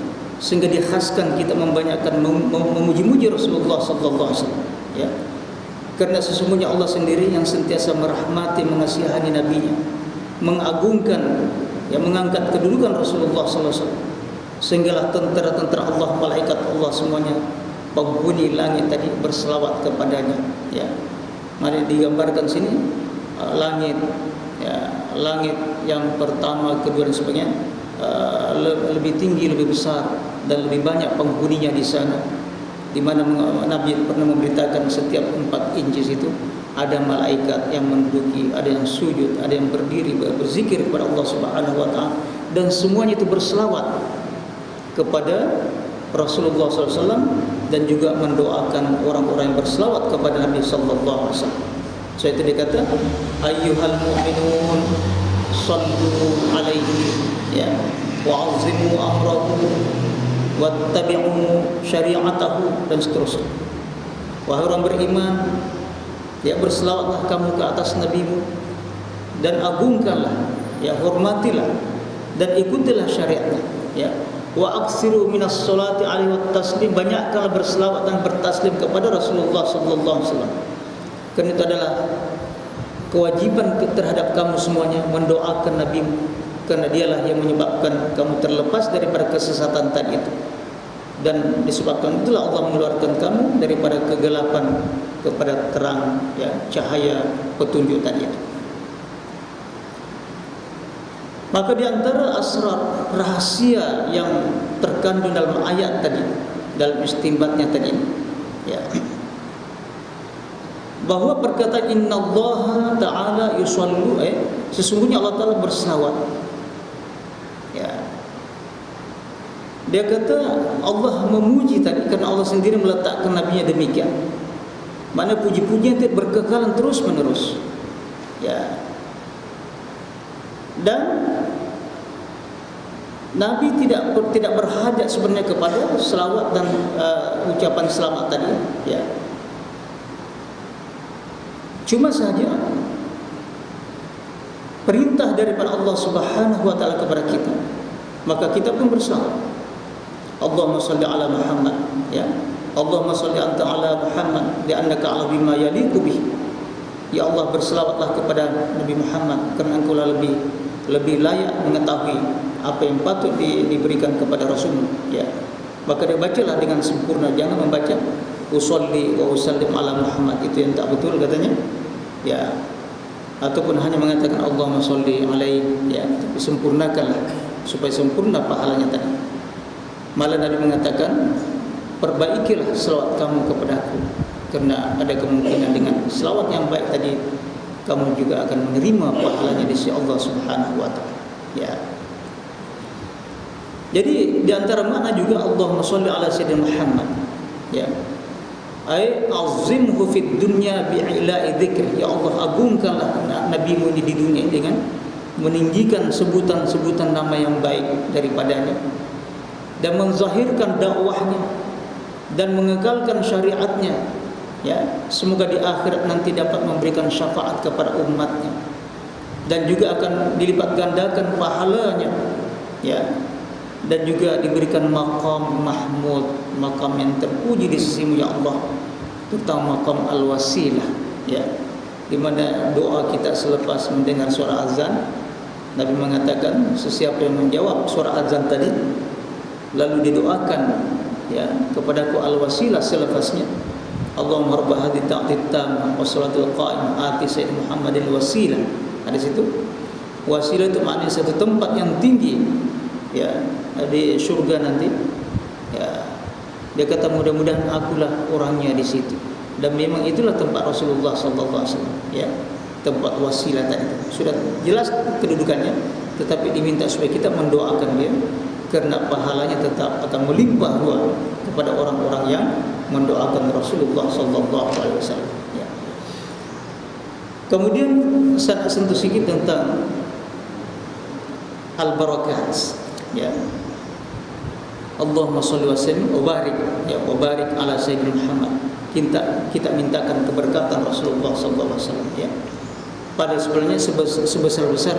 [SPEAKER 1] sehingga dikhaskan kita membanyakkan memuji-muji Rasulullah sallallahu alaihi wasallam, ya. Karena sesungguhnya Allah sendiri yang sentiasa merahmati, mengasihani nabinya, mengagungkan, yang mengangkat kedudukan Rasulullah sallallahu alaihi wasallam, sehinggalah tentara-tentara Allah, malaikat Allah semuanya, penghuni langit tadi berselawat kepadanya, ya. Mari digambarkan sini langit, ya, langit yang pertama, kedua dan sebagainya, lebih tinggi, lebih besar dan lebih banyak penghuninya di sana, di mana Nabi pernah memberitakan setiap 4 inci itu ada malaikat yang menduduki, ada yang sujud, ada yang berdiri berzikir kepada Allah Subhanahu wa taala, dan semuanya itu berselawat kepada Rasulullah SAW dan juga mendoakan orang-orang yang berselawat kepada Nabi sallallahu alaihi wasallam. So itu dikata ayyuhal mu'minun sallu alaihi, ya, wa'azimu amrahu wattabi'u syari'atahu, dan seterusnya. Wahai orang beriman, ya, berselawatlah kamu ke atas nabimu dan agungkanlah, ya, hormatilah dan ikutilah syariatnya, ya. Wa aksiru minas salati alaihi wat taslim, banyakkanlah berselawat dan bertaslim kepada Rasulullah sallallahu alaihi wasallam. Karena itu adalah kewajiban terhadap kamu semuanya mendoakan nabimu, karena dialah yang menyebabkan kamu terlepas daripada kesesatan tadi itu. Dan disebabkan itulah Allah mengeluarkan kamu daripada kegelapan kepada terang, ya, cahaya petunjuk tadi itu. Maka di antara asrar rahasia yang terkandung dalam ayat tadi, dalam istinbatnya tadi, ya, bahwa perkataan innallaha ta'ala yusallu, sesungguhnya Allah Ta'ala berselawat, ya. Dia kata Allah memuji tadi karena Allah sendiri meletakkan nabinya demikian. Mana puji-pujian itu berkekalan terus menerus, ya. Dan Nabi tidak berhajat sebenarnya kepada selawat dan ucapan selamat tadi, ya. Cuma saja perintah daripada Allah Subhanahu wa taala kepada kita, maka kita pun berselawat. Allahumma shalli ala Muhammad, ya. Allahumma shalli anta ala Muhammad li'annaka ala bima yaliqu bih. Ya Allah, berselawatlah kepada Nabi Muhammad karena engkau lebih layak mengetahui apa yang patut diberikan kepada Rasul, ya. Maka dia bacalah dengan sempurna, jangan membaca usolli wa usallim ala Muhammad, itu yang tak betul katanya, ya. Ataupun hanya mengatakan Allahumma sholli alaihi, ya, tapi sempurnakanlah supaya sempurna pahalanya tadi. Malah Nabi mengatakan perbaikilah selawat kamu kepadaku, karena ada kemungkinan dengan selawat yang baik tadi kamu juga akan menerima pahalanya di sisi Allah Subhanahu wa taala, ya. Jadi di antara makna juga Allahumma sholli ala sayyidina Muhammad, ya, ai azimhu fid dunya bi'ila'i dzikri, ya Allah agungkanlah nabimu ini di dunia dengan meninggikan sebutan-sebutan nama yang baik daripadanya, dan menzahirkan dakwahnya dan mengekalkan syariatnya, ya. Semoga di akhirat nanti dapat memberikan syafaat kepada umatnya dan juga akan dilipat gandakan pahalanya, ya. Dan juga diberikan maqam mahmud, maqam yang terpuji di sisimu, ya Allah, terutama maqam al-wasilah, ya, di mana doa kita selepas mendengar suara azan, Nabi mengatakan sesiapa yang menjawab suara azan tadi lalu didoakan, ya, kepadaku al-wasilah selepasnya, Allahumma rabb hadhihi ta'ati tammah wa salatul qa'imah ati sayyid Muhammadil wasilah. Ada situ wasilah itu maknanya satu tempat yang tinggi, ya, di surga nanti, ya. Dia kata mudah-mudahan akulah orangnya di situ, dan memang itulah tempat Rasulullah sallallahu alaihi wasallam, ya, tempat wasilah tadi. Sudah jelas kedudukannya, tetapi diminta supaya kita mendoakan dia karena pahalanya tetap akan melimpah ruah kepada orang-orang yang mendoakan Rasulullah sallallahu alaihi wasallam. Ya. Kemudian saya sentuh sedikit tentang al-barakat. Ya. Allahumma shalli wa sallim wa barik, ya, wa barik ala sayyidina Muhammad. Kita mintakan keberkatan Rasulullah sallallahu alaihi wasallam, ya. Pada sebenarnya sebesar-besar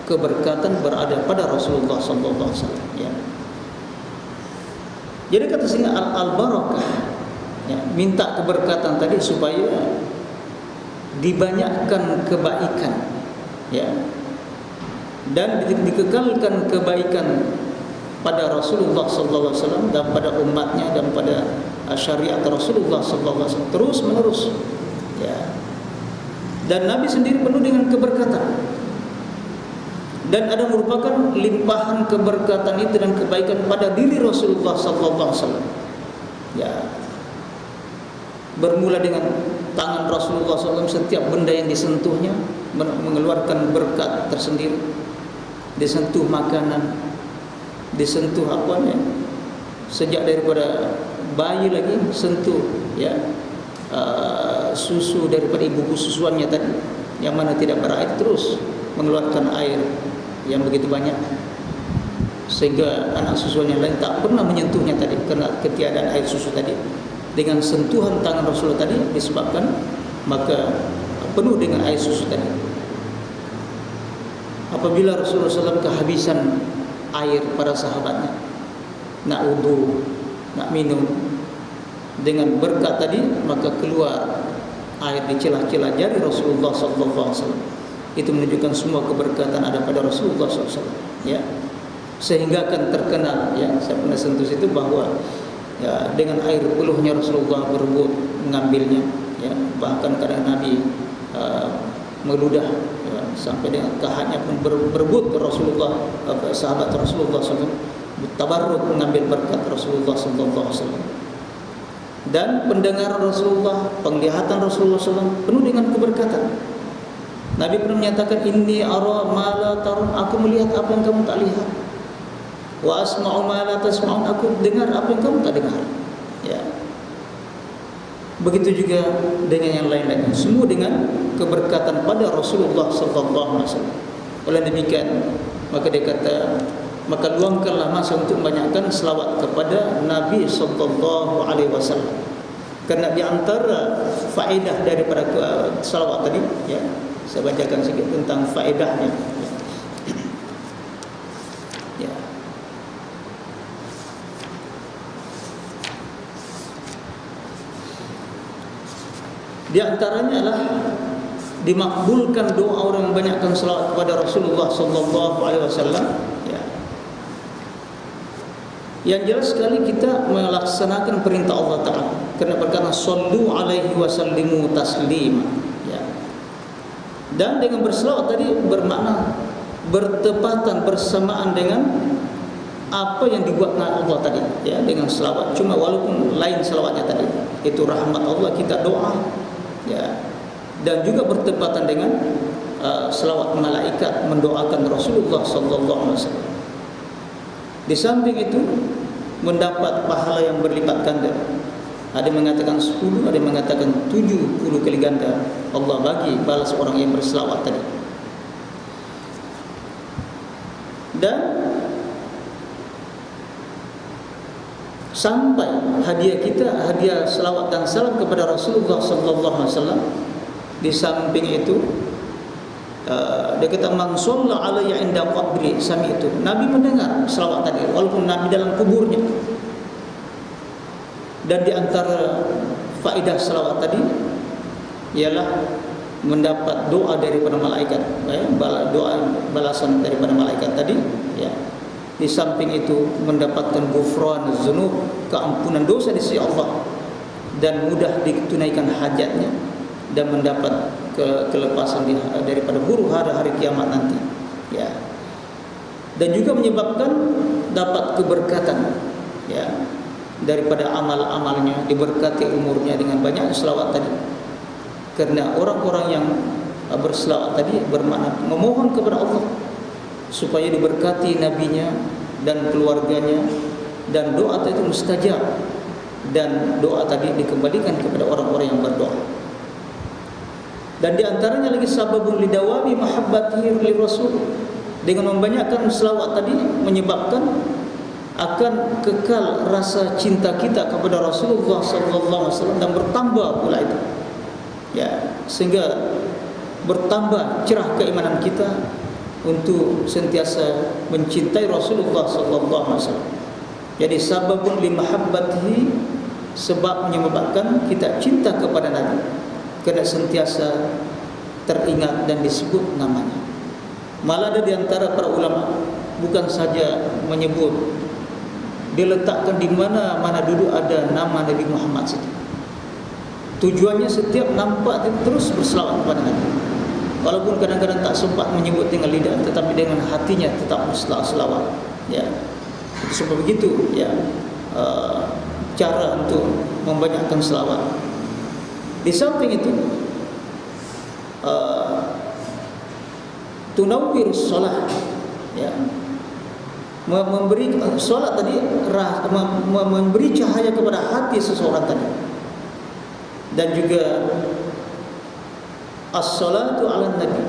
[SPEAKER 1] keberkatan berada pada Rasulullah sallallahu alaihi wasallam, ya. Jadi kata sini al-barakah, ya, minta keberkatan tadi supaya dibanyakkan kebaikan, ya. Dan dikekalkan kebaikan pada Rasulullah sallallahu alaihi wasallam dan pada umatnya dan pada syariat Rasulullah sallallahu alaihi wasallam terus menerus, ya. Dan Nabi sendiri penuh dengan keberkatan, dan ada merupakan limpahan keberkatan itu dan kebaikan pada diri Rasulullah sallallahu alaihi wasallam, ya. Bermula dengan tangan Rasulullah SAW, setiap benda yang disentuhnya mengeluarkan berkat tersendiri. Disentuh makanan, disentuh apa ya, sejak daripada bayi lagi sentuh, ya, susu daripada ibu susuannya tadi, yang mana tidak berair terus mengeluarkan air yang begitu banyak, sehingga anak susuan yang lain tak pernah menyentuhnya tadi karena ketiadaan air susu tadi. Dengan sentuhan tangan Rasulullah tadi disebabkan maka penuh dengan air susu tadi. Apabila Rasulullah SAW kehabisan air para sahabatnya, nak wudu, nak minum, dengan berkat tadi maka keluar air di celah-celah jari Rasulullah SAW. Itu menunjukkan semua keberkatan ada pada Rasulullah SAW, ya. Sehingga akan terkenal, ya, saya pernah sentuh situ bahwa, ya, dengan air peluhnya Rasulullah berebut mengambilnya, ya. Bahkan kadang Nabi meludah, ya, sampai dengan kahanya pun berebut Rasulullah, sahabat Rasulullah SAW tabarruk mengambil berkat Rasulullah SAW. Dan pendengaran Rasulullah, penglihatan Rasulullah SAW penuh dengan keberkatan. Nabi pernah menyatakan, inni ara ma la tarun, aku melihat apa yang kamu tak lihat. Wa asma'u ma la tasma'un, aku dengar apa yang kamu tak dengar, ya. Begitu juga dengan yang lain-lain, semua dengan keberkatan pada Rasulullah sallallahu alaihi wasallam. Oleh demikian maka dia kata, maka luangkanlah masa untuk membanyakkan selawat kepada Nabi sallallahu alaihi wasallam. Karena di antara faedah daripada selawat tadi, ya, saya bacakan sedikit tentang faedahnya. Ya. Di antaranya adalah dimakbulkan doa orang yang banyakkan selawat kepada Rasulullah sallallahu alaihi wasallam, ya. Yang jelas sekali kita melaksanakan perintah Allah Taala, kerana berkata sallu alaihi wasallimu taslima, ya. Dan dengan berselawat tadi bermakna bertepatan bersamaan dengan apa yang dibuat Allah tadi, ya, dengan selawat. Cuma walaupun lain selawatnya tadi, itu rahmat Allah, kita doa, ya. Dan juga bertepatan dengan selawat malaikat mendoakan Rasulullah sallallahu alaihi wasallam. Di samping itu mendapat pahala yang berlipat ganda. Ada yang mengatakan 10, ada yang mengatakan 70 kali ganda Allah bagi balas orang yang berselawat tadi. Dan sampai hadiah kita, hadiah selawat dan salam kepada Rasulullah sallallahu alaihi wasallam. Di samping itu dia kata man shalla alayya inda qabri sami'tu. Nabi mendengar selawat tadi walaupun Nabi dalam kuburnya. Dan di antara faedah selawat tadi ialah mendapat doa daripada malaikat, ya, doa balasan daripada malaikat tadi, ya. Di samping itu mendapatkan ghufran dzunub, keampunan dosa di sisi Allah, dan mudah ditunaikan hajatnya, dan mendapat kelepasan daripada huru hara hari kiamat nanti, ya. Dan juga menyebabkan dapat keberkatan, ya, daripada amal-amalnya, diberkati umurnya dengan banyak selawat tadi. Karena orang-orang yang berselawat tadi bermakna memohon kepada Allah supaya diberkati nabinya, dan keluarganya, dan doa itu mustajab, dan doa tadi dikembalikan kepada orang-orang yang berdoa. Dan di antaranya lagi sababun lidawami mahabbatihi li rasul, dengan membanyakkan selawat tadi menyebabkan akan kekal rasa cinta kita kepada Rasulullah sallallahu alaihi wasallam dan bertambah pula itu. Ya, sehingga bertambah cerah keimanan kita untuk sentiasa mencintai Rasulullah sallallahu alaihi wasallam. Jadi sababun li mahabbatihi, sebab menyebabkan kita cinta kepada Nabi kerana sentiasa teringat dan disebut namanya. Malah ada di antara para ulama bukan saja menyebut, dia letakkan di mana-mana duduk ada nama Nabi Muhammad situ. Tujuannya setiap nampak terus berselawat kepada Nabi. Walaupun kadang-kadang tak sempat menyebut dengan lidah, tetapi dengan hatinya tetap berselawat. Ya, sebab begitu ya cara untuk membanyakkan selawat. Di samping itu tunawwirus shalah, ya, memberi solat tadi memberi cahaya kepada hati seseorang tadi. Dan juga as-salatu ala nabi,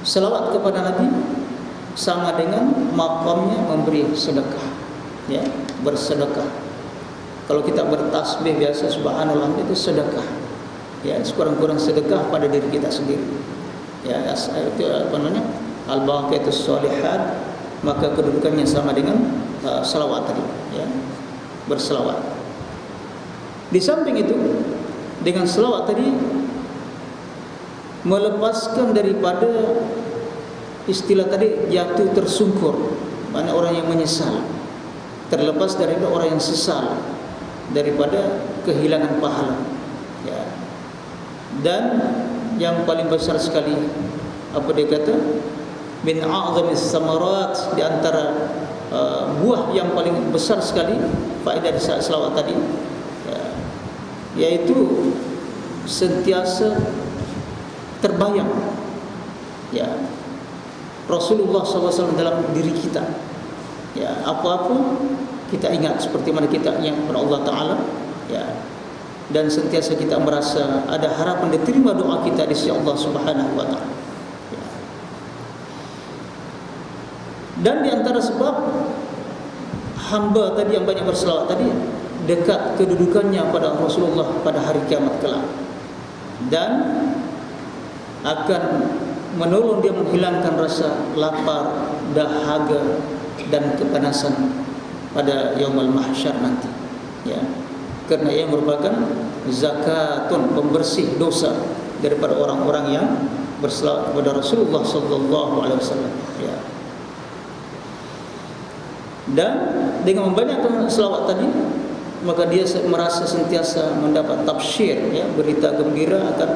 [SPEAKER 1] selawat kepada Nabi sama dengan maqamnya memberi sedekah, ya, bersedekah. Kalau kita bertasbih biasa subhanallah itu sedekah, ya, sekurang-kurang sedekah pada diri kita sendiri, ya, itu apa namanya, al-baqiyatus shalihat, maka kedudukannya sama dengan selawat tadi, ya, berselawat. Di samping itu, dengan selawat tadi melepaskan daripada istilah tadi jatuh tersungkur, mana orang yang menyesal, terlepas dari orang yang sesal daripada kehilangan pahala, ya. Dan yang paling besar sekali apa dia kata, min a'zamis samarat, di antara buah yang paling besar sekali faedah dari selawat tadi, ya, yaitu sentiasa terbayang, ya, Rasulullah SAW dalam diri kita, ya, apa-apa kita ingat seperti mana kita ingat kepada Allah Ta'ala, ya, dan sentiasa kita merasa ada harapan diterima doa kita di sisi Allah Subhanahu Wa Ta'ala, ya. Dan di antara sebab hamba tadi yang banyak berselawat tadi, dekat kedudukannya pada Rasulullah pada hari kiamat kelak, dan akan menolong dia menghilangkan rasa lapar, dahaga dan kepanasan pada yaumul mahsyar nanti, ya, kerana ia merupakan zakatun, pembersih dosa daripada orang-orang yang berselawat kepada Rasulullah sallallahu alaihi wasallam, ya. Dan dengan membanyakkan selawat tadi, maka dia merasa sentiasa mendapat tabsyir, ya, berita gembira akan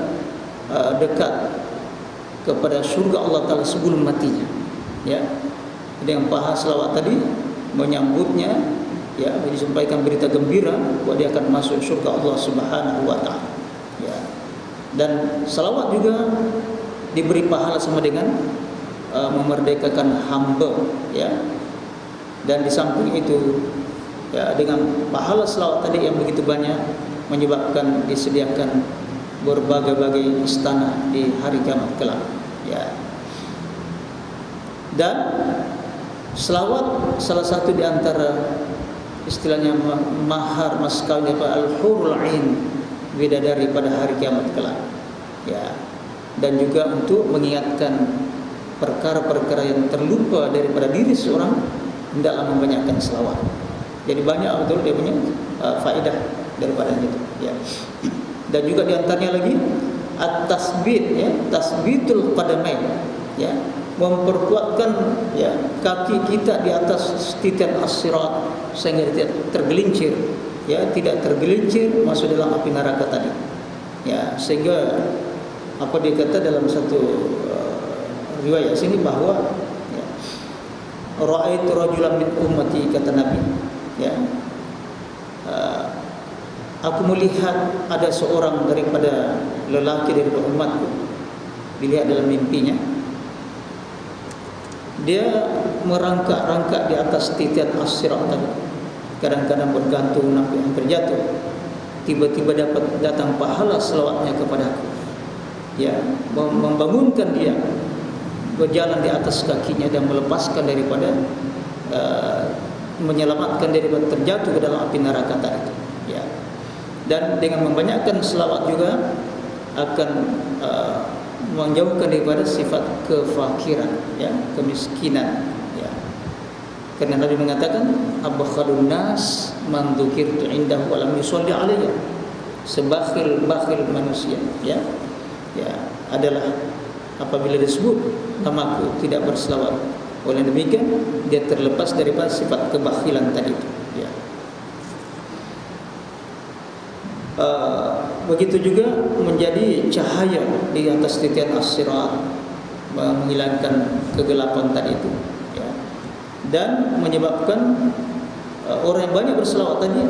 [SPEAKER 1] dekat kepada syurga Allah Ta'ala sebelum matinya, ya. Dengan pahala selawat tadi menyambutnya, ya, disampaikan berita gembira bahwa dia akan masuk syurga Allah Subhanahu Wa Ta'ala, ya. Dan selawat juga diberi pahala sama dengan memerdekakan hamba, ya. Dan di samping itu, ya, dengan pahala selawat tadi yang begitu banyak menyebabkan disediakan berbagai-bagai istana di hari kiamat kelak, ya. Dan selawat salah satu di antara istilahnya mahar mas kawin al-hurul ain, bidadari pada hari kiamat kelak, ya. Dan juga untuk mengingatkan perkara-perkara yang terlupa daripada diri seorang, hendaklah membanyakkan selawat. Jadi banyak betul dia punya faedah daripada itu, ya. Dan juga di antaranya lagi at-tasbit, ya, tasbitul qadamain, ya, memperkuatkan, ya, kaki kita di atas titian as-sirat sehingga tidak tergelincir, ya, tidak tergelincir masuk dalam api neraka tadi, ya. Sehingga apa dia kata dalam satu riwayat sini bahawa, ya, ra'aitu rajulan min ummati, kata Nabi, ya, aku melihat ada seorang daripada lelaki daripada umatku, dilihat dalam mimpinya, dia merangkak-rangkak di atas titian as-sirat tadi. Kadang-kadang bergantung sampai hampir jatuh. Tiba-tiba datang pahala selawatnya kepadaku. Ya, membangunkan dia berjalan di atas kakinya dan melepaskan daripada menyelamatkan daripada terjatuh ke dalam api neraka tadi. Ya. Dan dengan membanyakkan selawat juga akan menjauhkan daripada sifat kefakiran, ya, kemiskinan, ya. Karena Nabi mengatakan abkhadun nas man dzukirtu indahu wa lam yusalli alayya. Sebakhil-bakhil manusia, ya. Ya, adalah apabila disebut namaku tidak berselawat. Oleh demikian dia terlepas daripada sifat kebakhilan tadi itu, ya. Begitu juga menjadi cahaya di atas titian as-sirat, menghilangkan kegelapan tadi itu, ya. Dan menyebabkan orang yang banyak berselawat tadi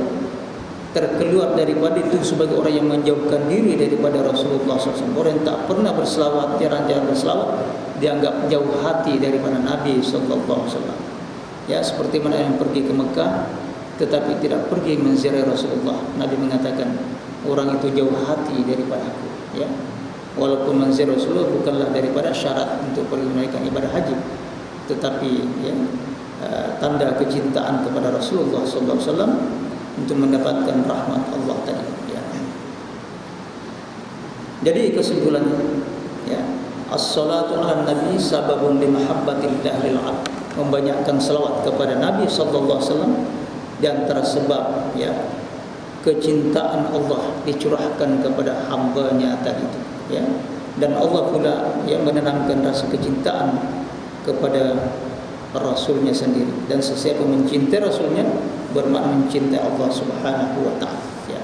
[SPEAKER 1] terkeluar daripada itu sebagai orang yang menjauhkan diri daripada Rasulullah SAW. Orang yang tak pernah berselawat, jarang-jarang berselawat, dianggap jauh hati daripada Nabi SAW. Ya, seperti mana yang pergi ke Mekah tetapi tidak pergi menziarahi Rasulullah. Nabi mengatakan orang itu jauh hati daripada aku, ya. Walaupun menziarahi Rasulullah bukanlah daripada syarat untuk pergi menunaikan ibadah haji, tetapi ya, tanda kecintaan kepada Rasulullah SAW untuk mendapatkan rahmat Allah tadi, ya. Jadi kesimpulannya, ya, as-salatu ala nabi sababun li mahabbatillah lil 'abd. Membanyakkan selawat kepada Nabi sallallahu alaihi wasallam di antara sebab, ya, kecintaan Allah dicurahkan kepada hamba-Nya tadi itu, ya. Dan Allah pula yang menanamkan rasa kecintaan kepada Rasulnya sendiri, dan sesiapa mencintai Rasulnya bermakna mencintai Allah Subhanahu wa taala, ya.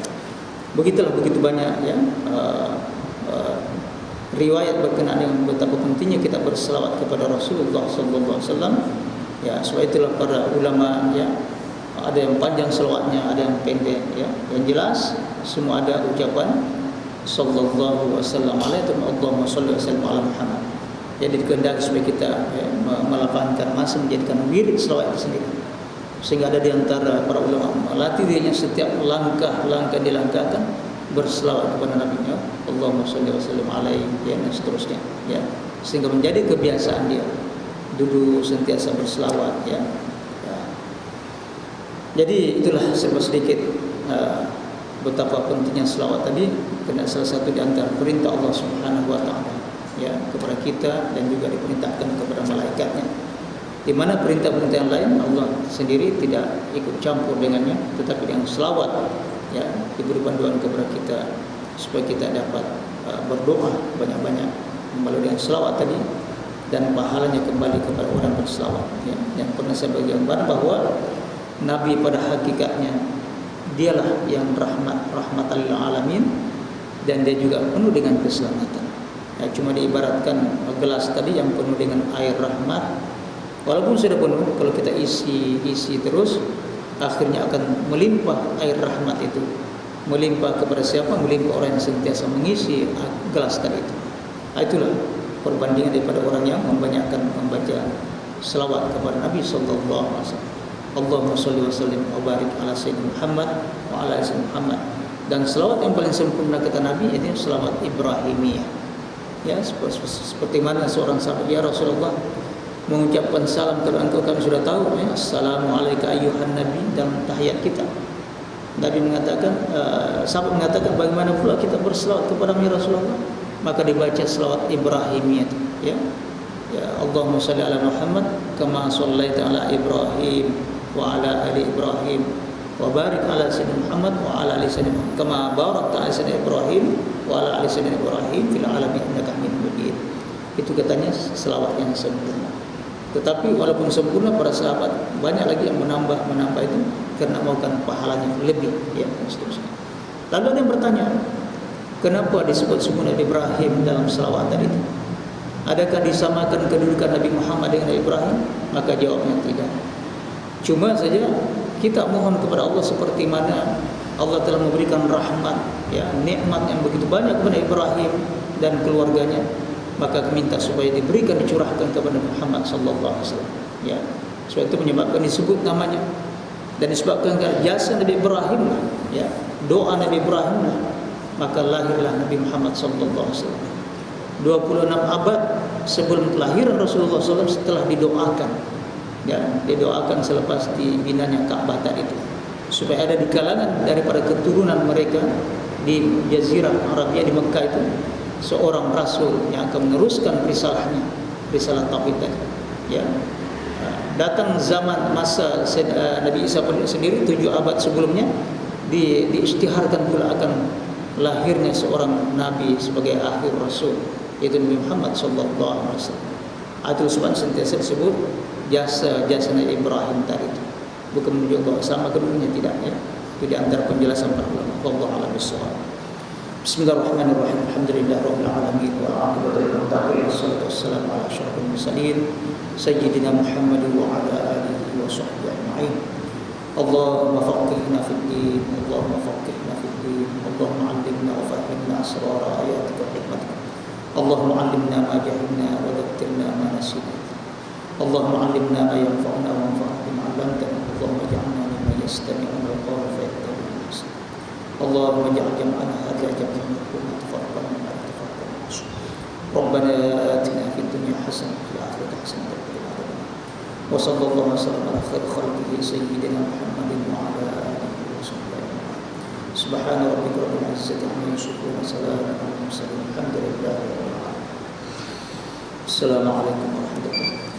[SPEAKER 1] Begitulah, begitu banyak, ya, riwayat berkenaan dengan betapa pentingnya kita berselawat kepada Rasulullah sallallahu alaihi wasallam, ya. Sebab itulah para ulama, ya, ada yang panjang selawatnya, ada yang pendek, ya. Yang jelas semua ada ucapan sallallahu wasallam alaihi Allahumma shalli wa sallim ala Muhammad. Jadi dikehendaki supaya kita, ya, melapangkan masa menjadikan wirid selawat itu sendiri. Sehingga ada di antara para ulama melatih dirinya setiap langkah-langkah dilangkahkan berselawat kepada Nabi, ya. Allahumma shalli wa sallim alaihi, ya, dan seterusnya, ya. Sehingga menjadi kebiasaan dia duduk sentiasa berselawat, ya. Jadi itulah serba sedikit betapa pentingnya selawat tadi, karena salah satu di antara perintah Allah Subhanahu wa taala, ya, kepada kita, dan juga diperintahkan kepada malaikatnya. Di mana perintah-perintah yang lain Allah sendiri tidak ikut campur dengannya, tetapi dengan selawat, ya, diberi panduan kepada kita supaya kita dapat berdoa banyak-banyak melalui dengan selawat tadi, dan pahalanya kembali kepada orang berselawat, ya. Yang pernah saya bagi gambaran bahwa Nabi pada hakikatnya dialah yang rahmatan lil alamin, dan dia juga penuh dengan keselamatan. Ya, cuma diibaratkan gelas tadi yang penuh dengan air rahmat, walaupun sudah penuh, kalau kita isi terus, akhirnya akan melimpah air rahmat itu. Melimpah kepada siapa? Melimpah orang yang sentiasa mengisi gelas tadi itu. Itulah perbandingan daripada orang yang membanyakkan membaca selawat kepada Nabi sallallahu alaihi wasallam. Allahumma shalli wa sallim wa barik ala sayyidina Muhammad wa ala ali Muhammad. Dan selawat yang paling sempurna kata Nabi itu selawat Ibrahimiyah. Ya, seperti mana seorang sahabat, ya Rasulullah, mengucapkan salam kepada engkau kami sudah tahu, ya, assalamualaikum ayyuhan nabi dalam tahiyat kita. Nabi mengatakan, sahabat mengatakan, bagaimana pula kita berselawat kepada Rasulullah? Maka dibaca selawat Ibrahimiyah, ya. Ya, Allahumma shalli ala Muhammad kama shallaita ala Ibrahim wa ala ali Ibrahim wa barik ala sayyidina Muhammad wa ala ali sayyidina Muhammad kama barakta ala sayyidina Ibrahim wa ala ali sayyidina Ibrahim fil alamin innaka Hamidum Majid. Itu katanya selawat yang sempurna. Tetapi walaupun sempurna, para sahabat banyak lagi yang menambah itu karena maukan pahalanya lebih, ya, dan seterusnya. Lalu ada yang bertanya, kenapa disebut semua Nabi Ibrahim dalam selawat tadi itu? Adakah disamakan kedudukan Nabi Muhammad dengan Nabi Ibrahim? Maka jawabnya tidak. Cuma saja kita mohon kepada Allah seperti mana Allah telah memberikan rahmat, ya, nikmat yang begitu banyak kepada Ibrahim dan keluarganya. maka minta supaya dicurahkan kepada Muhammad sallallahu alaihi wasallam. Ya. Sebab itu menyebabkan disebut namanya dan disebabkan jasa Nabi Ibrahim lah, ya, doa Nabi Ibrahim lah, maka lahirlah Nabi Muhammad sallallahu alaihi wasallam. 26 abad sebelum kelahiran Rasulullah SAW setelah didoakan, ya, didoakan selepas dibinanya Ka'bah tadi itu, supaya ada di kalangan daripada keturunan mereka di Jazirah Arabia di Mekah itu seorang Rasul yang akan meneruskan risalahnya, risalah tauhid tadi. Ya, datang zaman masa Nabi Isa pun sendiri 7 abad sebelumnya diisytiharkan pula akan lahirnya seorang Nabi sebagai akhir Rasul, yaitu Nabi Muhammad sallallahu alaihi wasallam. Atul Subhan sentiasa disebut jasa Nabi Ibrahim tadi itu, bukan menunjuk bahwa sama keduanya, tidak, ya. Itu di antara penjelasan para ulama. Wallahu a'lam bishawab. Bismillahirrahmanirrahim. Alhamdulillahirabbil alamin wa aqibatu lil muttaqin wassalatu wassalamu ala asyrafil mursalin sayyidina Muhammadin wa ala alihi wa sahbihi ajma'in. Allahumma faqihna fid din, Allahumma faqihna fid din, Allahumma 'allimna wa fahhimna asrar ayatika wa hikmatika. Allahumma 'allimna ma jahilna wa dhakkirna ma nasina. Allahumma 'allimna ma yanfa'una wa anfa'na bima 'allamtana. Allahumma ij'alna mimman yastami'una al-qawla fayattabi'una ahsana. Allahumma ij'al jam'ana hadha jam'an marhuman tafarraqana min ba'di tafarraqan ma'sum. Rabbana atina fid dunya hasanah wa fil akhirati hasanah wa qina adzabannar. Wa sallallahu wa sallam ala khairi khalqihi sayyidina Muhammadin wa ala alihi wa sahbihi ajma'in. Subhana rabbika rabbil izzati amma yasifun wa salamun alal mursalin. Alhamdulillahi rabbil alamin. Assalamualaikum warahmatullahi wabarakatuh.